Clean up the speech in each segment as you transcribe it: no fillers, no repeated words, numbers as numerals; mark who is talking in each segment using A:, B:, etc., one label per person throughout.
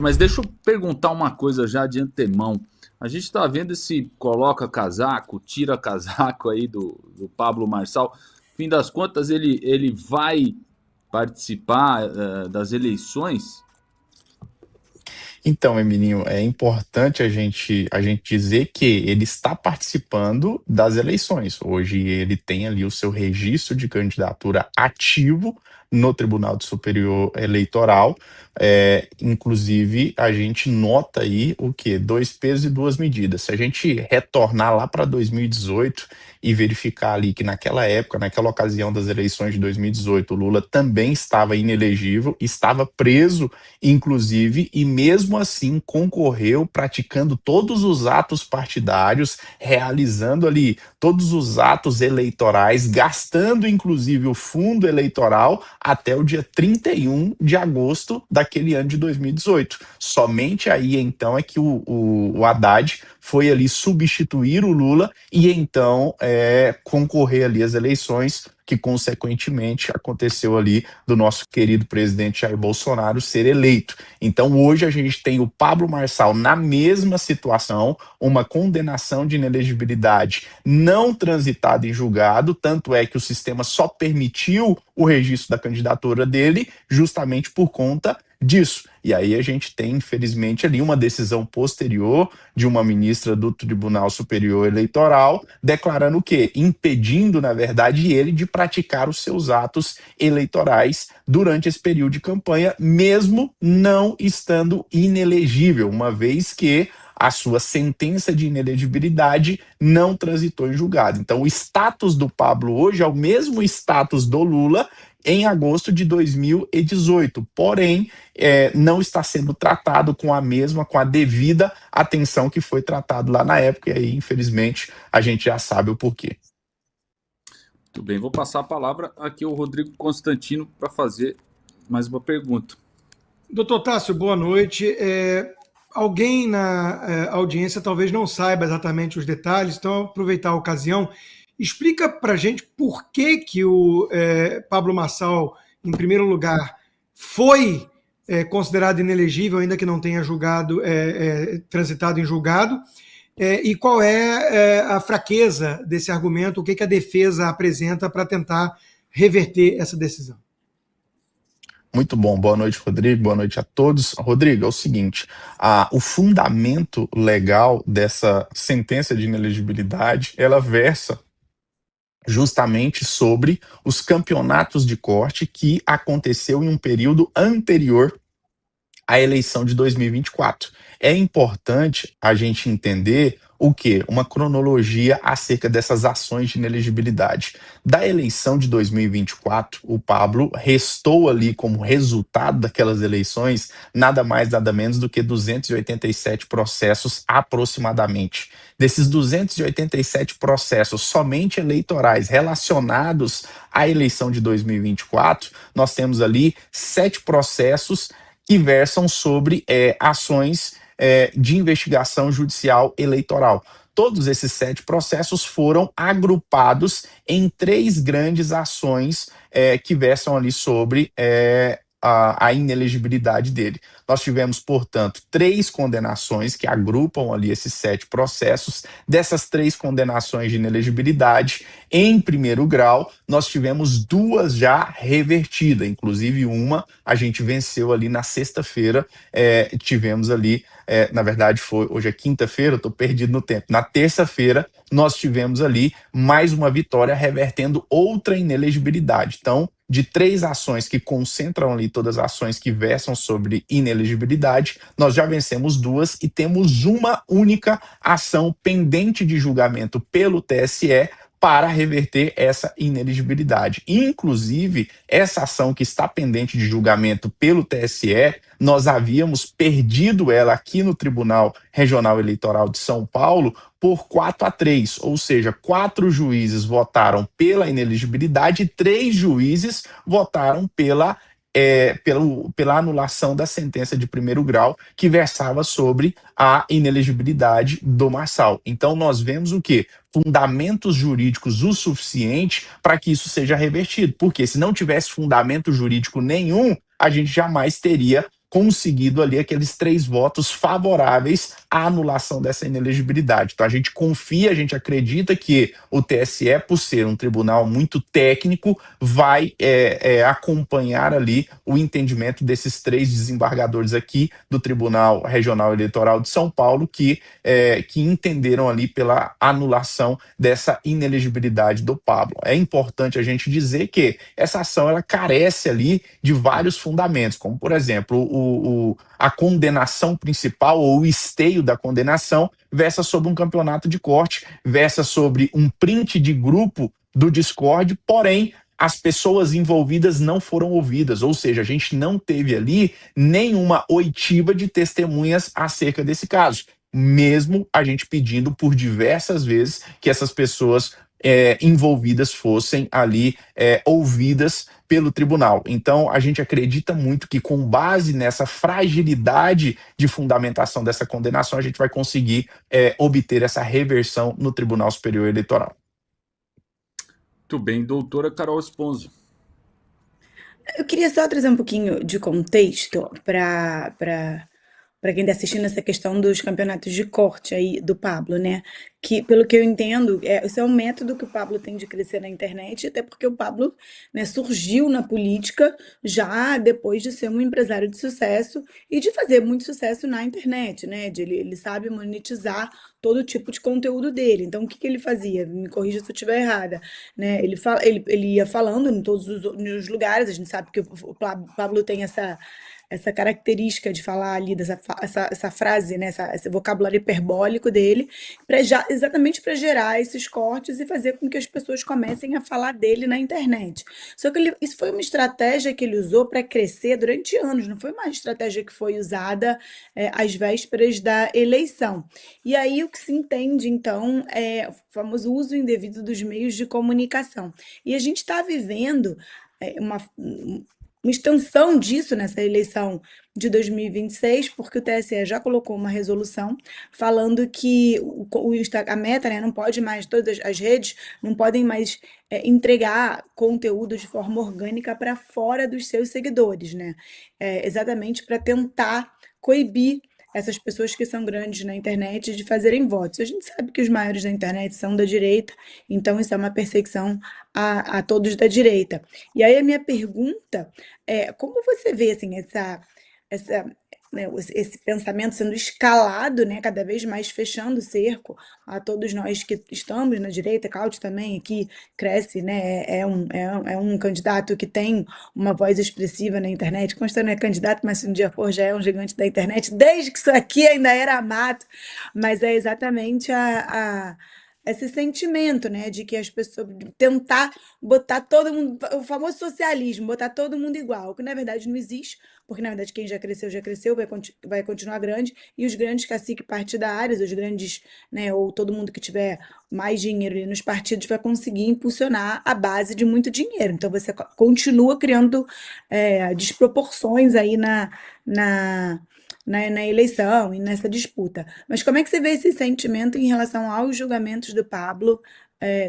A: Mas deixa eu perguntar uma coisa já de antemão. A gente está vendo esse coloca casaco, tira casaco aí do Pablo Marçal. Fim das contas, ele vai participar das eleições?
B: Então, Emilinho, é importante a gente dizer que ele está participando das eleições. Hoje ele tem ali o seu registro de candidatura ativo no Tribunal Superior Eleitoral. Inclusive, a gente nota aí o quê? Dois pesos e duas medidas. Se a gente retornar lá para 2018 e verificar ali que naquela época, naquela ocasião das eleições de 2018, o Lula também estava inelegível, estava preso inclusive, e mesmo assim concorreu praticando todos os atos partidários, realizando ali todos os atos eleitorais, gastando inclusive o fundo eleitoral até o dia 31 de agosto daquele ano de 2018. Somente aí então é que o Haddad foi ali substituir o Lula e então concorrer ali às eleições que consequentemente aconteceu ali do nosso querido presidente Jair Bolsonaro ser eleito. Então hoje a gente tem o Pablo Marçal na mesma situação, uma condenação de inelegibilidade não transitada em julgado, tanto é que o sistema só permitiu o registro da candidatura dele justamente por conta disso. E aí a gente tem, infelizmente, ali uma decisão posterior de uma ministra do Tribunal Superior Eleitoral declarando o quê? Impedindo, na verdade, ele de praticar os seus atos eleitorais durante esse período de campanha, mesmo não estando inelegível, uma vez que a sua sentença de inelegibilidade não transitou em julgado. Então, o status do Pablo hoje é o mesmo status do Lula em agosto de 2018, porém, não está sendo tratado com a devida atenção que foi tratado lá na época, e aí, infelizmente, a gente já sabe o porquê.
A: Tudo bem, vou passar a palavra aqui ao Rodrigo Constantino para fazer mais uma pergunta.
C: Doutor Tássio, boa noite. Alguém na audiência talvez não saiba exatamente os detalhes, então aproveitar a ocasião. Explica para a gente por que o Pablo Marçal, em primeiro lugar, foi considerado inelegível, ainda que não tenha transitado em julgado, e qual é a fraqueza desse argumento, o que a defesa apresenta para tentar reverter essa decisão.
B: Muito bom, boa noite, Rodrigo, boa noite a todos. Rodrigo, é o seguinte, o fundamento legal dessa sentença de inelegibilidade, ela versa justamente sobre os campeonatos de corte que aconteceu em um período anterior à eleição de 2024. É importante a gente entender o quê? Uma cronologia acerca dessas ações de inelegibilidade. Da eleição de 2024, o Pablo restou ali como resultado daquelas eleições nada mais, nada menos do que 287 processos aproximadamente. Desses 287 processos somente eleitorais relacionados à eleição de 2024, nós temos ali 7 processos que versam sobre ações de investigação judicial eleitoral. Todos esses 7 processos foram agrupados em 3 grandes ações que versam ali sobre a inelegibilidade dele. Nós tivemos, portanto, 3 condenações que agrupam ali esses 7 processos. Dessas 3 condenações de inelegibilidade, em primeiro grau, nós tivemos 2 já revertidas, inclusive uma a gente venceu ali na sexta-feira, tivemos ali, na verdade hoje é quinta-feira, eu estou perdido no tempo, na terça-feira nós tivemos ali mais uma vitória revertendo outra inelegibilidade. Então, de 3 ações que concentram ali todas as ações que versam sobre inelegibilidade, nós já vencemos 2 e temos uma única ação pendente de julgamento pelo TSE para reverter essa inelegibilidade. Inclusive, essa ação que está pendente de julgamento pelo TSE, nós havíamos perdido ela aqui no Tribunal Regional Eleitoral de São Paulo por 4-3, ou seja, 4 juízes votaram pela inelegibilidade e 3 juízes votaram pela anulação da sentença de primeiro grau que versava sobre a inelegibilidade do Marçal. Então nós vemos o quê? Fundamentos jurídicos o suficiente para que isso seja revertido, porque se não tivesse fundamento jurídico nenhum, a gente jamais teria conseguido ali aqueles 3 votos favoráveis à anulação dessa inelegibilidade. Então a gente confia, a gente acredita que o TSE, por ser um tribunal muito técnico, vai acompanhar ali o entendimento desses 3 desembargadores aqui do Tribunal Regional Eleitoral de São Paulo que entenderam ali pela anulação dessa inelegibilidade do Pablo. É importante a gente dizer que essa ação ela carece ali de vários fundamentos, como por exemplo a condenação principal ou o esteio da condenação versa sobre um campeonato de corte, versa sobre um print de grupo do Discord, porém as pessoas envolvidas não foram ouvidas, ou seja, a gente não teve ali nenhuma oitiva de testemunhas acerca desse caso, mesmo a gente pedindo por diversas vezes que essas pessoas envolvidas fossem ali ouvidas pelo tribunal. Então, a gente acredita muito que, com base nessa fragilidade de fundamentação dessa condenação, a gente vai conseguir obter essa reversão no Tribunal Superior Eleitoral.
A: Muito bem, doutora Carol Esponza.
D: Eu queria só trazer um pouquinho de contexto para quem está assistindo essa questão dos campeonatos de corte aí do Pablo, né? Que, pelo que eu entendo, esse é um método que o Pablo tem de crescer na internet, até porque o Pablo, né, surgiu na política já depois de ser um empresário de sucesso e de fazer muito sucesso na internet, né? Ele sabe monetizar todo tipo de conteúdo dele. Então, o que ele fazia? Me corrija se eu estiver errada, né? Ele ia falando em todos os lugares, a gente sabe que o Pablo tem essa característica de falar ali, essa frase, né, esse vocabulário hiperbólico dele, exatamente para gerar esses cortes e fazer com que as pessoas comecem a falar dele na internet. Só que isso foi uma estratégia que ele usou para crescer durante anos, não foi uma estratégia que foi usada às vésperas da eleição. E aí o que se entende, então, é o famoso uso indevido dos meios de comunicação. E a gente está vivendo uma extensão disso nessa eleição de 2026, porque o TSE já colocou uma resolução falando que a Meta, né, não pode mais, todas as redes não podem mais entregar conteúdo de forma orgânica para fora dos seus seguidores, né? Exatamente para tentar coibir essas pessoas que são grandes na internet de fazerem votos. A gente sabe que os maiores da internet são da direita, então isso é uma perseguição a todos da direita. E aí a minha pergunta é, como você vê assim, esse pensamento sendo escalado, né, cada vez mais fechando o cerco a todos nós que estamos na direita? Cláudio também aqui cresce, né, é um candidato que tem uma voz expressiva na internet, consta não é candidato, mas se um dia for já é um gigante da internet, desde que isso aqui ainda era mato, mas é exatamente esse sentimento, né, de que as pessoas tentar botar todo mundo, o famoso socialismo, botar todo mundo igual, que na verdade não existe, porque na verdade quem já cresceu, vai continuar grande, e os grandes caciques partidários, os grandes, né, ou todo mundo que tiver mais dinheiro ali nos partidos vai conseguir impulsionar a base de muito dinheiro. Então você continua criando desproporções aí na eleição e nessa disputa. Mas como é que você vê esse sentimento em relação aos julgamentos do Pablo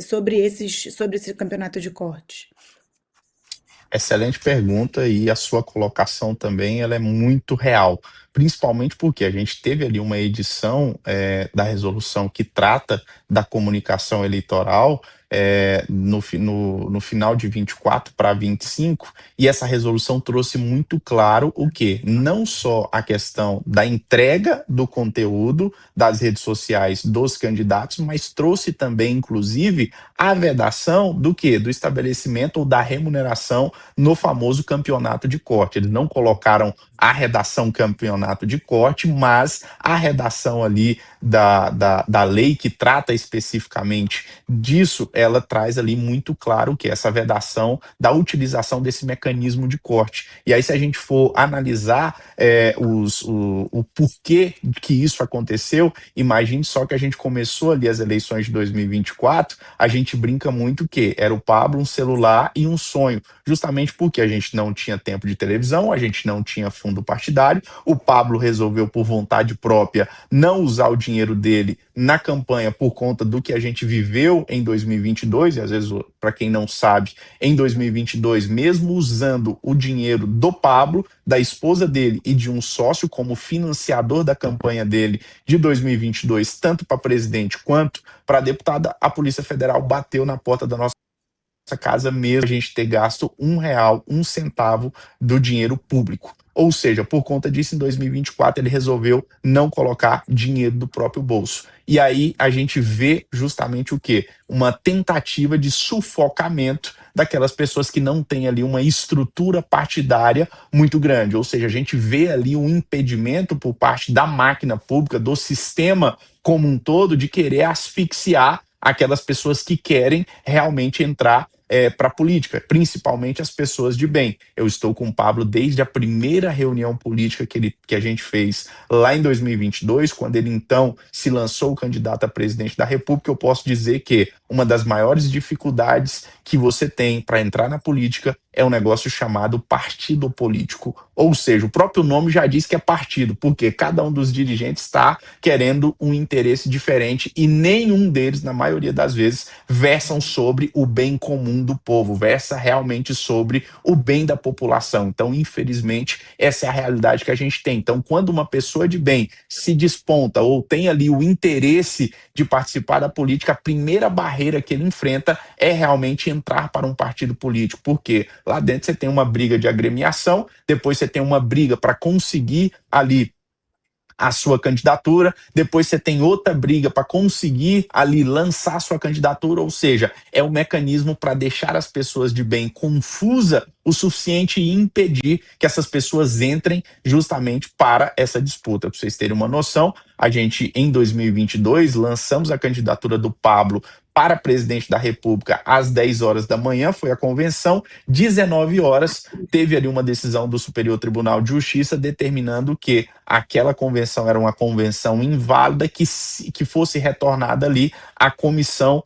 D: sobre esse campeonato de cortes?
B: Excelente pergunta, e a sua colocação também ela é muito real, principalmente porque a gente teve ali uma edição da resolução que trata da comunicação eleitoral no final de 24 para 25, e essa resolução trouxe muito claro o quê? Não só a questão da entrega do conteúdo das redes sociais dos candidatos, mas trouxe também, inclusive, a vedação do quê? Do estabelecimento ou da remuneração no famoso campeonato de corte. Eles não colocaram a redação campeonato de corte, mas a redação ali da lei que trata especificamente disso, ela traz ali muito claro que essa vedação da utilização desse mecanismo de corte. E aí, se a gente for analisar o porquê que isso aconteceu, imagine só que a gente começou ali as eleições de 2024, a gente brinca muito que era o Pablo, um celular e um sonho, justamente porque a gente não tinha tempo de televisão, a gente não tinha fundo partidário, o Pablo resolveu por vontade própria não usar o dinheiro dele na campanha por conta do que a gente viveu em 2024, 2022, e às vezes, para quem não sabe, em 2022, mesmo usando o dinheiro do Pablo, da esposa dele e de um sócio como financiador da campanha dele de 2022, tanto para presidente quanto para deputada, a Polícia Federal bateu na porta da nossa casa mesmo a gente ter gasto R$ 1, 1 centavo do dinheiro público. Ou seja, por conta disso, em 2024, ele resolveu não colocar dinheiro do próprio bolso. E aí a gente vê justamente o quê? Uma tentativa de sufocamento daquelas pessoas que não têm ali uma estrutura partidária muito grande. Ou seja, a gente vê ali um impedimento por parte da máquina pública, do sistema como um todo, de querer asfixiar aquelas pessoas que querem realmente entrar para a política, principalmente as pessoas de bem. Eu estou com o Pablo desde a primeira reunião política que a gente fez lá em 2022, quando ele então se lançou candidato a presidente da República. Eu posso dizer que uma das maiores dificuldades que você tem para entrar na política é um negócio chamado partido político. Ou seja, o próprio nome já diz que é partido, porque cada um dos dirigentes está querendo um interesse diferente e nenhum deles, na maioria das vezes, versam sobre o bem comum do povo, versa realmente sobre o bem da população. Então, infelizmente, essa é a realidade que a gente tem. Então, quando uma pessoa de bem se desponta ou tem ali o interesse de participar da política, a primeira barreira que ele enfrenta é realmente entrar para um partido político, porque lá dentro você tem uma briga de agremiação, depois você tem uma briga para conseguir ali a sua candidatura, depois você tem outra briga para conseguir ali lançar sua candidatura, ou seja, é um mecanismo para deixar as pessoas de bem confusa o suficiente e impedir que essas pessoas entrem justamente para essa disputa. Para vocês terem uma noção, a gente em 2022 lançamos a candidatura do Pablo para presidente da República às 10 horas da manhã, foi a convenção, 19 horas, teve ali uma decisão do Superior Tribunal de Justiça determinando que aquela convenção era uma convenção inválida, que fosse retornada ali à comissão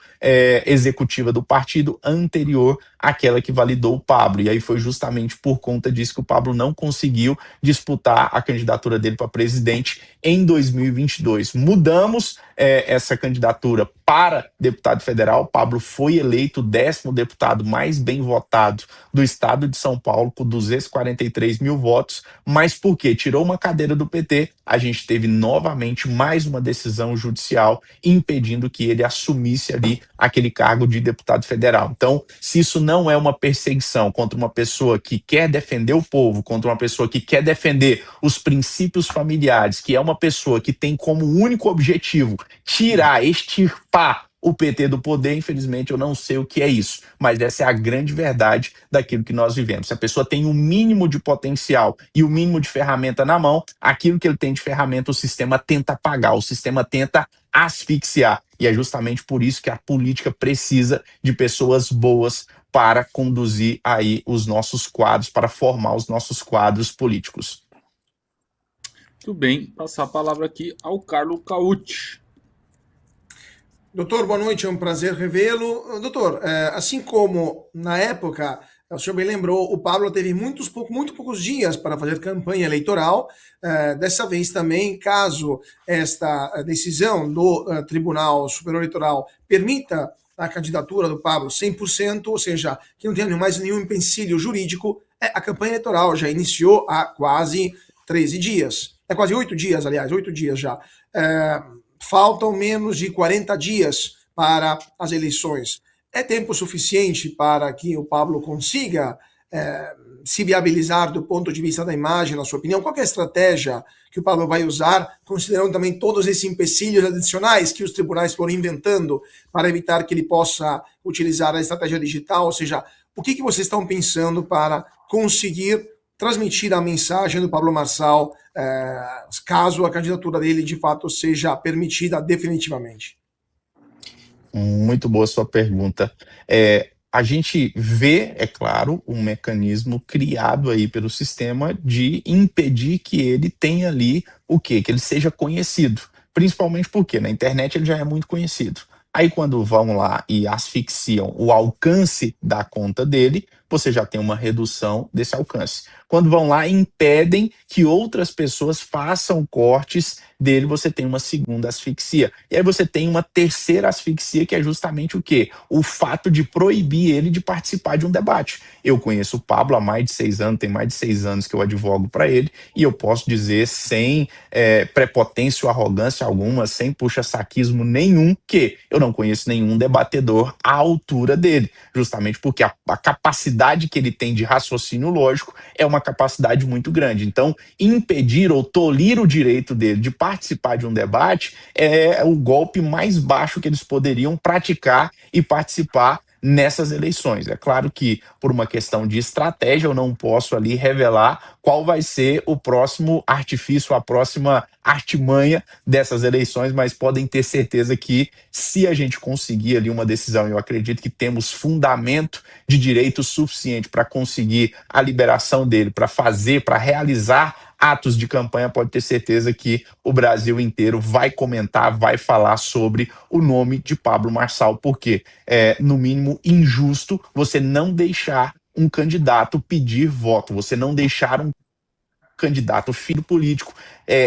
B: executiva do partido anterior àquela que validou o Pablo. E aí foi justamente por conta disso que o Pablo não conseguiu disputar a candidatura dele para presidente em 2022. Mudamos essa candidatura para deputado federal. Pablo foi eleito o 10º deputado mais bem votado do estado de São Paulo, com 243 mil votos. Mas por quê? Tirou uma cadeira do PT, a gente teve novamente mais uma decisão judicial impedindo que ele assumisse ali aquele cargo de deputado federal. Então, se isso não é uma perseguição contra uma pessoa que quer defender o povo, contra uma pessoa que quer defender os princípios familiares, que é uma pessoa que tem como único objetivo tirar, extirpar o PT do poder, infelizmente eu não sei o que é isso, mas essa é a grande verdade daquilo que nós vivemos. Se a pessoa tem o mínimo de potencial e o mínimo de ferramenta na mão, aquilo que ele tem de ferramenta o sistema tenta apagar, o sistema tenta asfixiar, e é justamente por isso que a política precisa de pessoas boas para conduzir aí os nossos quadros, para formar os nossos quadros políticos.
A: Muito bem, passar a palavra aqui ao Carlos Cauti.
E: Doutor, boa noite, é um prazer revê-lo. Doutor, assim como na época, o senhor bem lembrou, o Pablo teve muito poucos dias para fazer campanha eleitoral. Dessa vez também, caso esta decisão do Tribunal Superior Eleitoral permita a candidatura do Pablo 100%, ou seja, que não tenha mais nenhum empecilho jurídico, a campanha eleitoral já iniciou há quase 13 dias. Quase 8 dias, aliás, 8 dias já. Faltam menos de 40 dias para as eleições. É tempo suficiente para que o Pablo consiga se viabilizar do ponto de vista da imagem, na sua opinião? Qual é a estratégia que o Pablo vai usar, considerando também todos esses empecilhos adicionais que os tribunais foram inventando para evitar que ele possa utilizar a estratégia digital? Ou seja, o que vocês estão pensando para conseguir transmitir a mensagem do Pablo Marçal, caso a candidatura dele de fato seja permitida definitivamente?
B: Muito boa sua pergunta. A gente vê, é claro, um mecanismo criado aí pelo sistema de impedir que ele tenha ali o quê? Que ele seja conhecido. Principalmente porque na internet ele já é muito conhecido. Aí quando vão lá e asfixiam o alcance da conta dele, você já tem uma redução desse alcance. quando vão lá e impedem que outras pessoas façam cortes dele, você tem uma segunda asfixia. E aí você tem uma terceira asfixia, que é justamente o quê? O fato de proibir ele de participar de um debate. Eu conheço o Pablo há mais de 6 anos, tem mais de 6 anos que eu advogo para ele, e eu posso dizer sem prepotência ou arrogância alguma, sem puxa-saquismo nenhum, que eu não conheço nenhum debatedor à altura dele, justamente porque a capacidade que ele tem de raciocínio lógico é uma capacidade muito grande. Então, impedir ou tolir o direito dele de participar de um debate é o golpe mais baixo que eles poderiam praticar e participar nessas eleições. É claro que, por uma questão de estratégia, eu não posso ali revelar qual vai ser o próximo artifício, a próxima artimanha dessas eleições, mas podem ter certeza que, se a gente conseguir ali uma decisão, eu acredito que temos fundamento de direito suficiente para conseguir a liberação dele, para fazer, para realizar atos de campanha, pode ter certeza que o Brasil inteiro vai comentar, vai falar sobre o nome de Pablo Marçal, porque é, no mínimo, injusto você não deixar um candidato pedir voto, você não deixar um candidato, filho político,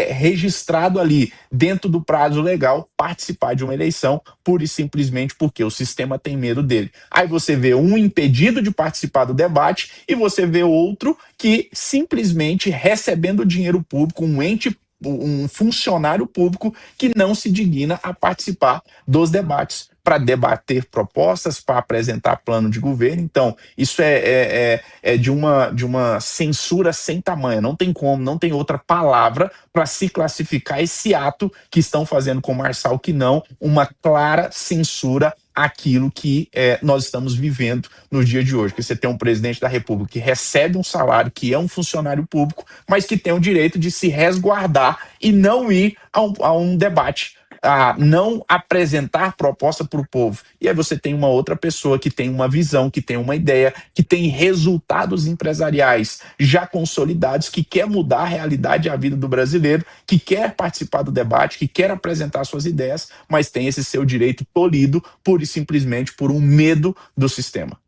B: registrado ali dentro do prazo legal, participar de uma eleição, pura e simplesmente porque o sistema tem medo dele. Aí você vê um impedido de participar do debate e você vê outro que simplesmente recebendo dinheiro público, um funcionário público que não se digna a participar dos debates para debater propostas, para apresentar plano de governo. Então, isso é de uma censura sem tamanho. Não tem como, não tem outra palavra para se classificar esse ato que estão fazendo com o Marçal, que não uma clara censura àquilo que nós estamos vivendo no dia de hoje. Que você tem um presidente da República que recebe um salário, que é um funcionário público, mas que tem o direito de se resguardar e não ir a um debate, a não apresentar proposta para o povo. E aí você tem uma outra pessoa que tem uma visão, que tem uma ideia, que tem resultados empresariais já consolidados, que quer mudar a realidade e a vida do brasileiro, que quer participar do debate, que quer apresentar suas ideias, mas tem esse seu direito tolhido pura e simplesmente por um medo do sistema.